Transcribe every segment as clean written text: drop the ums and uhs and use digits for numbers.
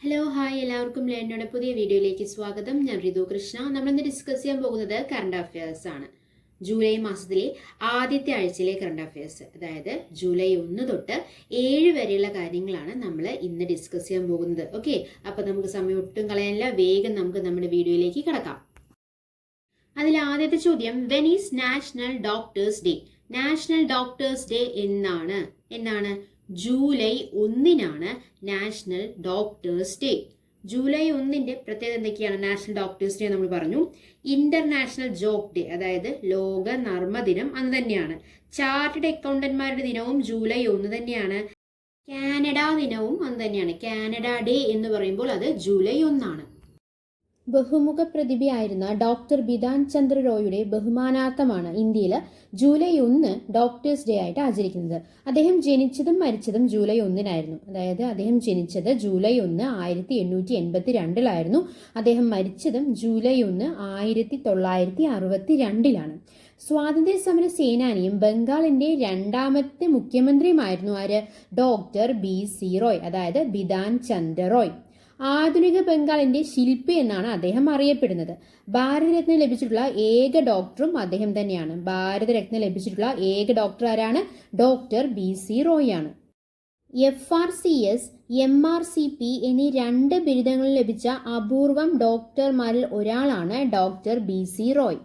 Hello hi എല്ലാവർക്കും ലേണിയുടെ പുതിയ വീഡിയോയിലേക്ക് സ്വാഗതം. ഞാൻ റിതു കൃഷ്ണ. നമ്മളിന്ന് ഡിസ്കസ് ചെയ്യാൻ പോകുന്നത് കറണ്ട് അഫയേഴ്സ് ആണ്. ജൂലൈ മാസത്തിലെ ആദ്യത്തെ ആഴ്ചയിലെ കറണ്ട് അഫയേഴ്സ്, അതായത് ജൂലൈ 1 തൊട്ട് 7 വരെയുള്ള കാര്യങ്ങളാണ് നമ്മൾ ഇന്ന് ഡിസ്കസ് ചെയ്യാൻ പോകുന്നത്. ഓക്കെ, അപ്പൊ നമുക്ക് സമയം ഒട്ടും കളയാനില്ല, വേഗം നമുക്ക് നമ്മുടെ വീഡിയോയിലേക്ക് കിടക്കാം. അതിൽ ആദ്യത്തെ ചോദ്യം, when is national doctors day? National doctors day എന്നാണ് July 1 national doctors day. July 1 പ്രത്യേകത എന്തൊക്കെയാണ്? നാഷണൽ ഡോക്ടേഴ്സ് ഡേ നമ്മൾ പറഞ്ഞു. ഇന്റർനാഷണൽ ജോക്ക് ഡേ, അതായത് ലോക നർമ്മ ദിനം അന്ന് തന്നെയാണ്. ചാർട്ടേഡ് അക്കൗണ്ടന്മാരുടെ ദിനവും ജൂലൈ 1 തന്നെയാണ്. കാനഡ ദിനവും അന്ന് തന്നെയാണ്. കാനഡ ഡേ എന്ന് പറയുമ്പോൾ അത് ജൂലൈ 1. ബഹുമുഖ പ്രതിഭയായിരുന്ന ഡോക്ടർ ബിധാൻ ചന്ദ്ര റോയുടെ ബഹുമാനാർത്ഥമാണ് ഇന്ത്യയിൽ ജൂലൈ 1 ഡോക്ടേഴ്സ് ഡേ ആയിട്ട് ആചരിക്കുന്നത്. അദ്ദേഹം ജനിച്ചതും മരിച്ചതും ജൂലൈ 1 അതായത് അദ്ദേഹം ജനിച്ചത് ജൂലൈ 1 1882 അദ്ദേഹം മരിച്ചതും ജൂലൈ 1 1962. സ്വാതന്ത്ര്യ സമര സേനാനിയും ബംഗാളിന്റെ രണ്ടാമത്തെ മുഖ്യമന്ത്രിയുമായിരുന്നു ആര്? ഡോക്ടർ ബി.സി. റോയ്, അതായത് ബിധാൻ ചന്ദ്ര റോയ്. ആധുനിക ബംഗാളിന്റെ ശില്പി എന്നാണ് അദ്ദേഹം അറിയപ്പെടുന്നത്. ഭാരതരത്ന ലഭിച്ചിട്ടുള്ള ഏക ഡോക്ടറും അദ്ദേഹം തന്നെയാണ്. ഭാരതരത്ന ലഭിച്ചിട്ടുള്ള ഏക ഡോക്ടർ ആരാണ്? ഡോക്ടർ ബി.സി. റോയ് ആണ്. FRCS, MRCP എന്നീ 2 ബിരുദങ്ങൾ ലഭിച്ച അപൂർവം ഡോക്ടർമാരിൽ ഒരാളാണ് ഡോക്ടർ ബി.സി. റോയ്.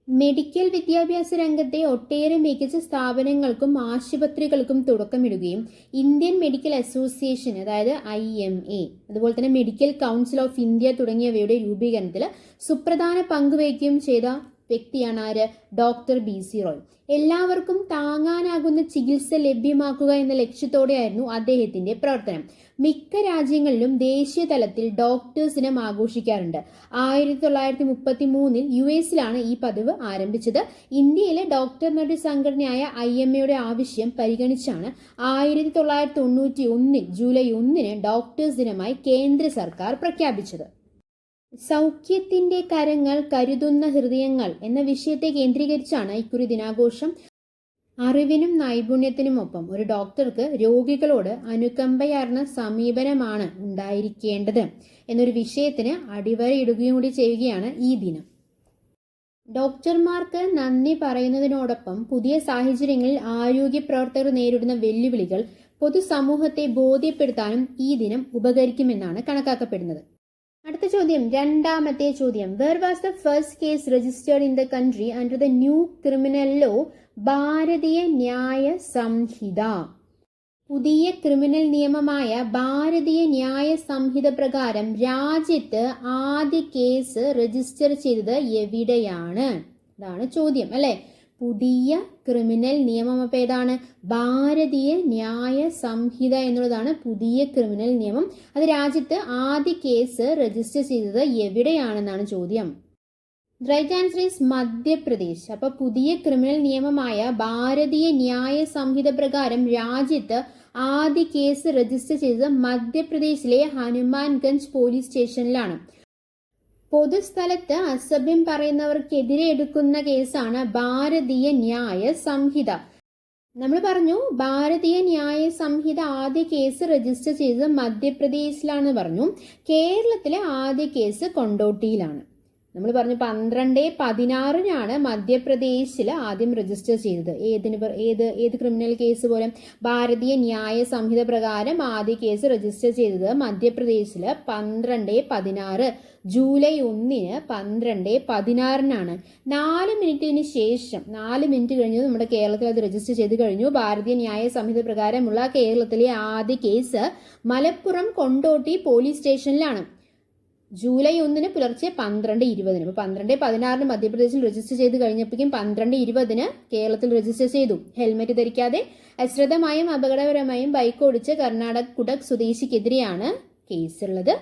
മെഡിക്കൽ വിദ്യാഭ്യാസ രംഗത്തെ ഒട്ടേറെ മികച്ച സ്ഥാപനങ്ങൾക്കും ആശുപത്രികൾക്കും തുടക്കമിടുകയും ഇന്ത്യൻ മെഡിക്കൽ അസോസിയേഷൻ, അതായത് IMA, അതുപോലെ തന്നെ മെഡിക്കൽ കൗൺസിൽ ഓഫ് ഇന്ത്യ തുടങ്ങിയവയുടെ രൂപീകരണത്തിൽ സുപ്രധാന പങ്കുവഹിക്കുകയും ചെയ്ത വ്യക്തിയാണ് ആര്? ഡോക്ടർ ബി.സി. റോയ്. എല്ലാവർക്കും താങ്ങാനാകുന്ന ചികിത്സ ലഭ്യമാക്കുക എന്ന ലക്ഷ്യത്തോടെയായിരുന്നു അദ്ദേഹത്തിന്റെ പ്രവർത്തനം. മിക്ക രാജ്യങ്ങളിലും ദേശീയ തലത്തിൽ ഡോക്ടേഴ്സ് ദിനം ആഘോഷിക്കാറുണ്ട്. 1933 US ഈ പതിവ് ആരംഭിച്ചത്. ഇന്ത്യയിലെ ഡോക്ടർമാരുടെ സംഘടനയായ IMA ആവശ്യം പരിഗണിച്ചാണ് 1991 ജൂലൈ 1 ഡോക്ടേഴ്സ് ദിനമായി കേന്ദ്ര സർക്കാർ പ്രഖ്യാപിച്ചത്. സൗഖ്യത്തിന്റെ കരങ്ങൾ കരുതുന്ന ഹൃദയങ്ങൾ എന്ന വിഷയത്തെ കേന്ദ്രീകരിച്ചാണ് ഇക്കുറി ദിനാഘോഷം. അറിവിനും നൈപുണ്യത്തിനുമൊപ്പം ഒരു ഡോക്ടർക്ക് രോഗികളോട് അനുകമ്പയാർന്ന സമീപനമാണ് ഉണ്ടായിരിക്കേണ്ടത് എന്നൊരു വിഷയത്തിന് അടിവരയിടുകയും കൂടി ചെയ്യുകയാണ് ഈ ദിനം. ഡോക്ടർമാർക്ക് നന്ദി പറയുന്നതിനോടൊപ്പം പുതിയ സാഹചര്യങ്ങളിൽ ആരോഗ്യ പ്രവർത്തകർ നേരിടുന്ന വെല്ലുവിളികൾ പൊതുസമൂഹത്തെ ബോധ്യപ്പെടുത്താനും ഈ ദിനം ഉപകരിക്കുമെന്നാണ് കണക്കാക്കപ്പെടുന്നത്. അടുത്ത ചോദ്യം, രണ്ടാമത്തെ ചോദ്യം, where was the first case registered in the country under the new criminal law? Bharatiya Nyaya സംഹിത. പുതിയ ക്രിമിനൽ നിയമമായ ഭാരതീയ ന്യായ സംഹിത പ്രകാരം രാജ്യത്ത് ആദ്യ കേസ് രജിസ്റ്റർ ചെയ്തത് എവിടെയാണ്? ഇതാണ് ചോദ്യം അല്ലെ. പുതിയ ക്രിമിനൽ നിയമം അപ്പോൾ ഏതാണ്? ഭാരതീയ ന്യായ സംഹിത എന്നുള്ളതാണ് പുതിയ ക്രിമിനൽ നിയമം. അത് രാജ്യത്ത് ആദ്യ കേസ് രജിസ്റ്റർ ചെയ്തത് എവിടെയാണെന്നാണ് ചോദ്യം. Right answer is Madhya Pradesh. അപ്പൊ പുതിയ ക്രിമിനൽ നിയമമായ ഭാരതീയ ന്യായ സംഹിത പ്രകാരം രാജ്യത്ത് ആദ്യ കേസ് രജിസ്റ്റർ ചെയ്തത് മധ്യപ്രദേശിലെ ഹനുമാൻഗഞ്ച് പോലീസ് സ്റ്റേഷനിലാണ്. പൊതുസ്ഥലത്ത് അസഭ്യം പറയുന്നവർക്കെതിരെ എടുക്കുന്ന കേസാണ് ഭാരതീയ ന്യായ സംഹിത. നമ്മൾ പറഞ്ഞു ഭാരതീയ ന്യായ സംഹിത ആദ്യ കേസ് രജിസ്റ്റർ ചെയ്തത് മധ്യപ്രദേശിലാണെന്ന് പറഞ്ഞു. കേരളത്തിലെ ആദ്യ കേസ് കൊണ്ടോട്ടിയിലാണ്. നമ്മൾ പറഞ്ഞു 12/16 മധ്യപ്രദേശിൽ ആദ്യം രജിസ്റ്റർ ചെയ്തത്. ഏത് ക്രിമിനൽ കേസ് പോലെ? ഭാരതീയ ന്യായ സംഹിത പ്രകാരം ആദ്യ കേസ് രജിസ്റ്റർ ചെയ്തത് മധ്യപ്രദേശിൽ 12/16 ജൂലൈ 1 12/16 4 മിനിറ്റിന് ശേഷം 4 മിനിറ്റ് കഴിഞ്ഞു നമ്മുടെ കേരളത്തിൽ അത് രജിസ്റ്റർ ചെയ്ത് കഴിഞ്ഞു. ഭാരതീയ ന്യായ സംഹിത പ്രകാരമുള്ള കേരളത്തിലെ ആദ്യ കേസ് മലപ്പുറം കൊണ്ടോട്ടി പോലീസ് സ്റ്റേഷനിലാണ്. ജൂലൈ 1 പുലർച്ചെ 12:20. അപ്പോൾ 12/16 മധ്യപ്രദേശിൽ രജിസ്റ്റർ ചെയ്ത് കഴിഞ്ഞപ്പോഴേക്കും 12:20 കേരളത്തിൽ രജിസ്റ്റർ ചെയ്തു. ഹെൽമെറ്റ് ധരിക്കാതെ അശ്രദ്ധമായും അപകടകരമായും ബൈക്ക് ഓടിച്ച് കർണാടക കുടക് സ്വദേശിക്കെതിരെയാണ് കേസുള്ളത്.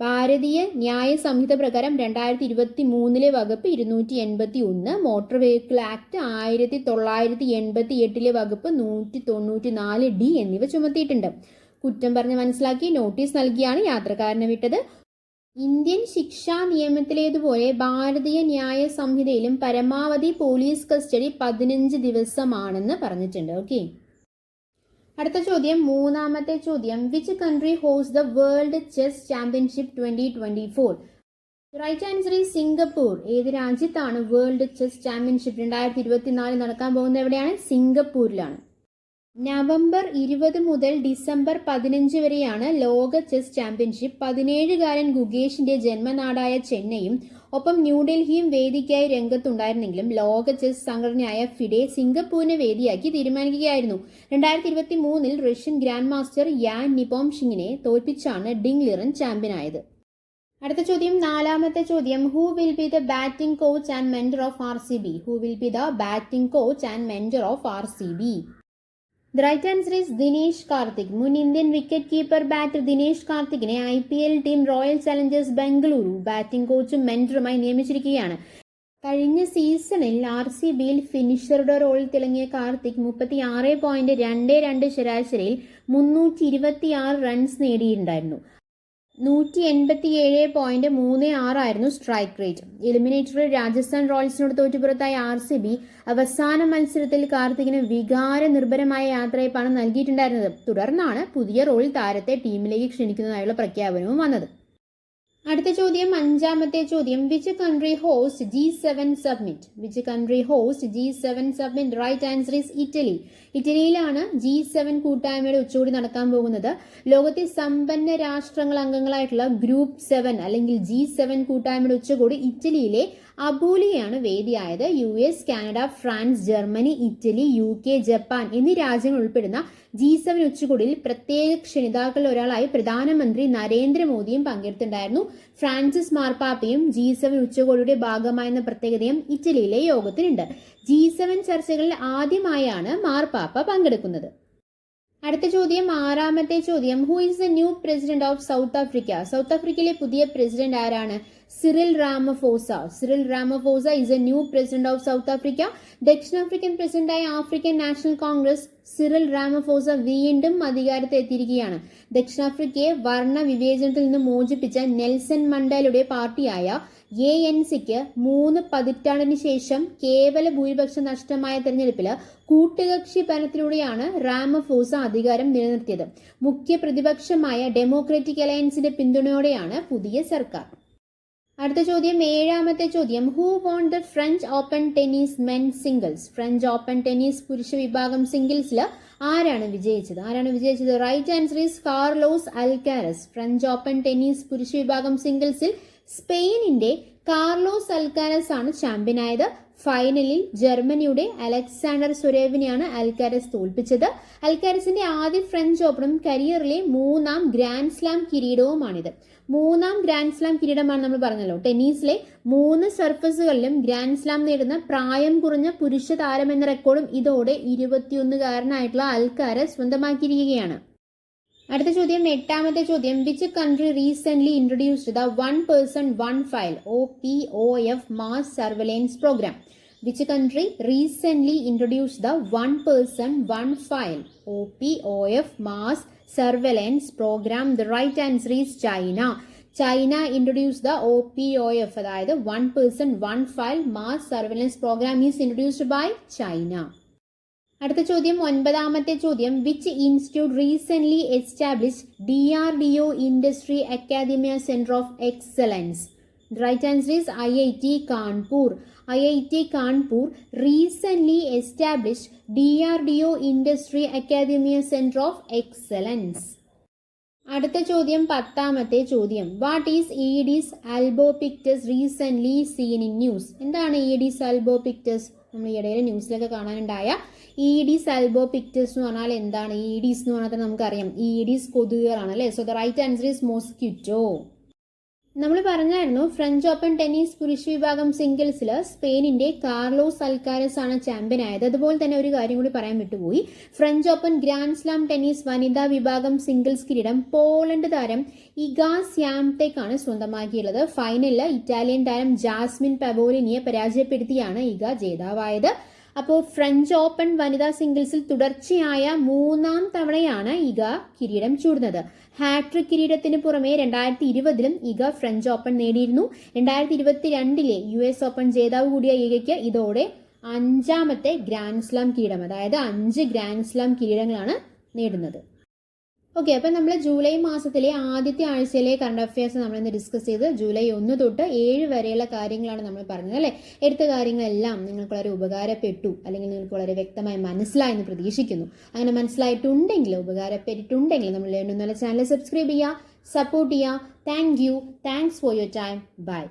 ഭാരതീയ ന്യായ സംഹിത പ്രകാരം 2023 വകുപ്പ് 281, മോട്ടോർ വെഹിക്കിൾ ആക്ട് 1988 വകുപ്പ് 194D എന്നിവ ചുമത്തിയിട്ടുണ്ട്. കുറ്റം പറഞ്ഞ് മനസ്സിലാക്കി നോട്ടീസ് നൽകിയാണ് യാത്രക്കാരനെ വിട്ടത്. ഇന്ത്യൻ ശിക്ഷാ നിയമത്തിലേതുപോലെ ഭാരതീയ ന്യായ സംഹിതയിലും പരമാവധി പോലീസ് കസ്റ്റഡി 15 ദിവസമാണെന്ന് പറഞ്ഞിട്ടുണ്ട്. ഓക്കെ, അടുത്ത ചോദ്യം, മൂന്നാമത്തെ ചോദ്യം, which country host the world chess championship 2024? Right answer is Singapore. ഏത് രാജ്യത്താണ് വേൾഡ് ചെസ് ചാമ്പ്യൻഷിപ്പ് 2024 നടക്കാൻ പോകുന്നത്? എവിടെയാണ്? സിംഗപ്പൂരിലാണ്. നവംബർ 20 മുതൽ ഡിസംബർ 15 വരെയാണ് ലോക ചെസ് ചാമ്പ്യൻഷിപ്പ്. 17-കാരൻ ഗുകേഷിന്റെ ജന്മനാടായ ചെന്നൈയും ഒപ്പം ന്യൂഡൽഹിയും വേദിക്കായി രംഗത്തുണ്ടായിരുന്നെങ്കിലും ലോക ചെസ് സംഘടനയായ ഫിഡെ സിംഗപ്പൂരിനെ വേദിയാക്കി തീരുമാനിക്കുകയായിരുന്നു. 2023 റഷ്യൻ ഗ്രാൻഡ് മാസ്റ്റർ യാൻ നിപോംഷിങ്ങിനെ തോൽപ്പിച്ചാണ് ഡിങ് ലിറൻ ചാമ്പ്യനായത്. അടുത്ത ചോദ്യം, നാലാമത്തെ ചോദ്യം, who will be the batting coach and mentor of RCB? Who will be the batting coach and mentor of RCB? The right answer is Dinesh Karthik. മുൻ Indian wicket keeper batter Dinesh കാർത്തിക്കിനെ IPL team royal challengers Bengaluru batting കോച്ചും മെന്ററുമായി നിയമിച്ചിരിക്കുകയാണ്. കഴിഞ്ഞ സീസണിൽ RCBയിൽ ഫിനിഷറുടെ റോളിൽ തിളങ്ങിയ കാർത്തിക് 36.22 ശരാശരിയിൽ 326 റൺസ് നേടിയിട്ടുണ്ടായിരുന്നു. 187.36 ആയിരുന്നു സ്ട്രൈക്ക് റേറ്റ്. എലിമിനേറ്ററിൽ രാജസ്ഥാൻ റോയൽസിനോട് തോറ്റുപുറത്തായ RCB അവസാന മത്സരത്തിൽ കാർത്തികിന് വികാര നിർഭരമായ യാത്രയപ്പാണ് നൽകിയിട്ടുണ്ടായിരുന്നത്. തുടർന്നാണ് പുതിയ റോളിൽ താരത്തെ ടീമിലേക്ക് ക്ഷണിക്കുന്നതായുള്ള പ്രഖ്യാപനവും വന്നത്. അടുത്ത ചോദ്യം, അഞ്ചാമത്തെ ചോദ്യം, which country host G7 summit? Which country host G7 summit? Right answer is Italy. ഇറ്റലിയിലാണ് G7 കൂട്ടായ്മയുടെ ഉച്ചകോടി നടക്കാൻ പോകുന്നത്. ലോകത്തെ സമ്പന്ന രാഷ്ട്രങ്ങൾ അംഗങ്ങളായിട്ടുള്ള ഗ്രൂപ്പ് 7 അല്ലെങ്കിൽ G7 കൂട്ടായ്മയുടെ ഉച്ചകോടി ഇറ്റലിയിലെ അബൂലിയാണ് വേദിയായത്. US, Canada, France, Germany, Italy, UK, Japan എന്നീ രാജ്യങ്ങൾ ഉൾപ്പെടുന്ന G7 ഉച്ചകോടിയിൽ പ്രത്യേക ക്ഷണിതാക്കളിൽ ഒരാളായി പ്രധാനമന്ത്രി നരേന്ദ്രമോദിയും പങ്കെടുത്തിട്ടുണ്ടായിരുന്നു. ഫ്രാൻസിസ് മാർപ്പാപ്പയും G7 ഉച്ചകോടിയുടെ ഭാഗമായെന്ന പ്രത്യേകതയും ഇറ്റലിയിലെ യോഗത്തിനുണ്ട്. G7 ചർച്ചകളിൽ ആദ്യമായാണ് മാർപ്പാപ്പ പങ്കെടുക്കുന്നത്. അടുത്ത ചോദ്യം, ആറാമത്തെ ചോദ്യം, who is the new president of south Africa? South ആഫ്രിക്കയിലെ പുതിയ പ്രസിഡന്റ് ആരാണ്? Cyril Ramaphosa. Cyril Ramaphosa is A new president of south Africa. ദക്ഷിണാഫ്രിക്കൻ പ്രസിഡന്റായ African national Congress Cyril Ramaphosa വീണ്ടും അധികാരത്തിൽ എത്തിയിരിക്കുകയാണ്. ദക്ഷിണാഫ്രിക്കയെ വർണ്ണ വിവേചനത്തിൽ നിന്ന് മോചിപ്പിച്ച നെൽസൺ മണ്ടേലയുടെ പാർട്ടിയായ ANC-ക്ക് 3 പതിറ്റാണ്ടിന് ശേഷം കേവല ഭൂരിപക്ഷം നഷ്ടമായ തെരഞ്ഞെടുപ്പിൽ കൂട്ടുകക്ഷി ഭരണത്തിലൂടെയാണ് റാമഫോസ അധികാരം നിലനിർത്തിയത്. മുഖ്യ പ്രതിപക്ഷമായ ഡെമോക്രാറ്റിക് അലയൻസിന്റെ പിന്തുണയോടെയാണ് പുതിയ സർക്കാർ. അടുത്ത ചോദ്യം, ഏഴാമത്തെ ചോദ്യം, who won the French Open tennis men singles? French Open tennis പുരുഷ വിഭാഗം സിംഗിൾസിൽ ആരാണ് വിജയിച്ചത്? Right answer is Carlos Alcaraz. French Open tennis പുരുഷ വിഭാഗം സിംഗിൾസിൽ സ്പെയിനിന്റെ കാർലോസ് അൽക്കാരസ് ആണ് ചാമ്പ്യനായത്. ഫൈനലിൽ ജർമ്മനിയുടെ അലക്സാണ്ടർ സ്വരേവിനെയാണ് അൽക്കാരസ് തോൽപ്പിച്ചത്. അൽക്കാരസിന്റെ ആദ്യ ഫ്രഞ്ച് ഓപ്പണും കരിയറിലെ 3ാം ഗ്രാൻഡ് സ്ലാം കിരീടവുമാണിത്. 3ാം ഗ്രാൻഡ് സ്ലാം കിരീടമാണ് നമ്മൾ പറഞ്ഞല്ലോ. ടെന്നീസിലെ 3 സർഫസുകളിലും ഗ്രാൻഡ് സ്ലാം നേടുന്ന പ്രായം കുറഞ്ഞ പുരുഷ താരം എന്ന റെക്കോർഡും ഇതോടെ 21-കാരനായിട്ടുള്ള അൽക്കാരസ് സ്വന്തമാക്കിയിരിക്കുകയാണ്. അടുത്ത ചോദ്യം, എട്ടാമത്തെ ചോദ്യം, which country recent introduced the 1 person 1 file OPOF mass surveillance program? Which country recent introduced the 1 person 1 file OPOF mass surveillance program? The right answer is China. China introduced the OPOF, അതായത് 1 person 1 file mass surveillance program is introduced by China. അടുത്ത ചോദ്യം, ഒൻപതാമത്തെ ചോദ്യം, which institute recent established DRDO industry academia centre of excellence? Right answer is IIT Kanpur. IIT Kanpur recent established DRDO industry academia centre of excellence. അടുത്ത ചോദ്യം, പത്താമത്തെ ചോദ്യം, what is Aedes albopictus recent scene in news? എന്താണ് Aedes albopictus? നമ്മൾ ഈ ഇടയിൽ ന്യൂസിലൊക്കെ കാണാനുണ്ടായ Aedes albopictus എന്ന് പറഞ്ഞാൽ എന്താണ്? ഈഡിസ് എന്ന് പറഞ്ഞാൽ നമുക്കറിയാം, ഈഡിസ് കൊതുകുകളാണ് അല്ലേ. So the right answer is mosquito. നമ്മൾ പറഞ്ഞായിരുന്നു ഫ്രഞ്ച് ഓപ്പൺ ടെന്നീസ് പുരുഷ വിഭാഗം സിംഗിൾസിൽ സ്പെയിനിന്റെ കാർലോസ് അൽക്കാരസ് ആണ് ചാമ്പ്യൻ ആയത്. അതുപോലെ തന്നെ ഒരു കാര്യം കൂടി പറയാൻ വിട്ടുപോയി, French open grand slam tennis വനിതാ വിഭാഗം സിംഗിൾസ് കിരീടം പോളണ്ട് താരം ഇഗ സ്യാംടെക്കാണ് സ്വന്തമാക്കിയുള്ളത്. ഫൈനലിൽ ഇറ്റാലിയൻ താരം ജാസ്മിൻ പവോലിനിയെ പരാജയപ്പെടുത്തിയാണ് ഇഗ ജേതാവായത്. അപ്പോൾ ഫ്രഞ്ച് ഓപ്പൺ വനിതാ സിംഗിൾസിൽ തുടർച്ചയായ 3ാം തവണയാണ് ഇഗ കിരീടം ചൂടുന്നത്. ഹാട്രിക് കിരീടത്തിന് പുറമെ 2020-ലും ഇഗ ഫ്രഞ്ച് ഓപ്പൺ നേടിയിരുന്നു. 2022-ലെ US ഓപ്പൺ ജേതാവ് കൂടിയ ഇഗയ്ക്ക് ഇതോടെ 5ാമത്തെ ഗ്രാൻഡ് സ്ലാം കിരീടം, അതായത് 5 ഗ്രാൻഡ് സ്ലാം കിരീടങ്ങളാണ് നേടുന്നത്. ഓക്കെ, അപ്പം നമ്മൾ ജൂലൈ മാസത്തിലെ ആദ്യത്തെ ആഴ്ചയിലെ കറണ്ട് അഫയേഴ്സ് നമ്മളിന്ന് ഡിസ്കസ് ചെയ്ത് ജൂലൈ 1 തൊട്ട് 7 വരെയുള്ള കാര്യങ്ങളാണ് നമ്മൾ പറഞ്ഞത് അല്ലേ. എടുത്ത കാര്യങ്ങളെല്ലാം നിങ്ങൾക്ക് വളരെ ഉപകാരപ്പെട്ടു, അല്ലെങ്കിൽ നിങ്ങൾക്ക് വളരെ വ്യക്തമായി മനസ്സിലായെന്ന് പ്രതീക്ഷിക്കുന്നു. അങ്ങനെ മനസ്സിലായിട്ടുണ്ടെങ്കിൽ, ഉപകാരപ്പെട്ടിട്ടുണ്ടെങ്കിൽ നമ്മൾ ലേൺ എന്നുള്ള ചാനൽ സബ്സ്ക്രൈബ് ചെയ്യുക, സപ്പോർട്ട് ചെയ്യുക. Thank you. Thanks for your time. By.